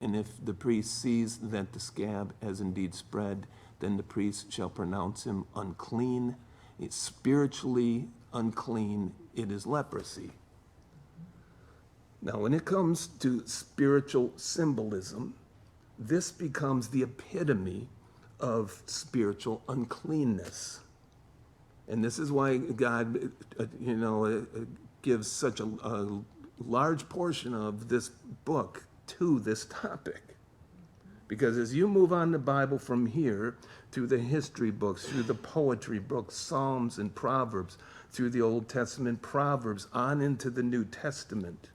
And if the priest sees that the scab has indeed spread, then the priest shall pronounce him unclean. It's spiritually unclean. It is leprosy. Now, when it comes to spiritual symbolism, this becomes the epitome of spiritual uncleanness. And this is why God, gives such a large portion of this book to this topic. Because as you move on the Bible from here, through the history books, through the poetry books, Psalms and Proverbs, through the Old Testament Proverbs, on into the New Testament,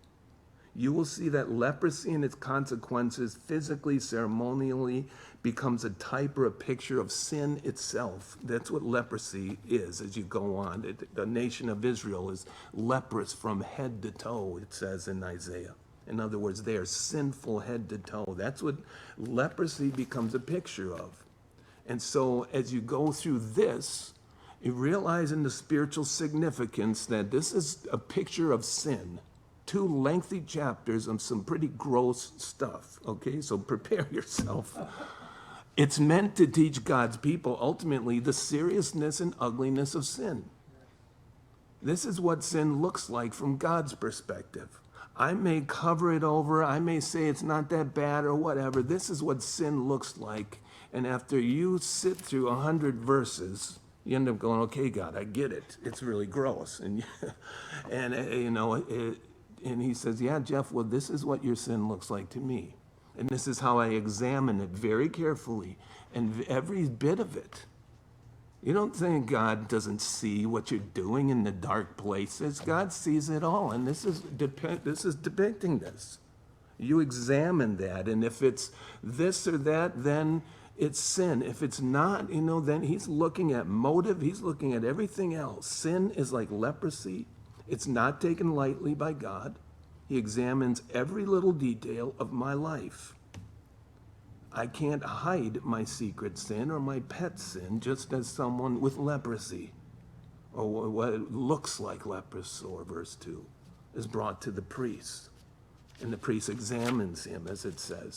you will see that leprosy and its consequences, physically, ceremonially, becomes a type or a picture of sin itself. That's what leprosy is as you go on. The nation of Israel is leprous from head to toe, it says in Isaiah. In other words, they are sinful head to toe. That's what leprosy becomes a picture of. And so as you go through this, you realize in the spiritual significance that this is a picture of sin. 2 lengthy chapters of some pretty gross stuff, okay? So prepare yourself. It's meant to teach God's people, ultimately, the seriousness and ugliness of sin. This is what sin looks like from God's perspective. I may cover it over, I may say it's not that bad or whatever. This is what sin looks like. And after you sit through 100 verses, you end up going, okay, God, I get it. It's really gross. And and he says, yeah, Jeff, well, this is what your sin looks like to me. And this is how I examine it very carefully, and every bit of it. You don't think God doesn't see what you're doing in the dark places. God sees it all, and this is depicting this. You examine that, and if it's this or that, then it's sin. If it's not, then he's looking at motive. He's looking at everything else. Sin is like leprosy. It's not taken lightly by God. He examines every little detail of my life. I can't hide my secret sin or my pet sin, just as someone with leprosy, or what looks like leprosy, or verse 2, is brought to the priest. And the priest examines him, as it says.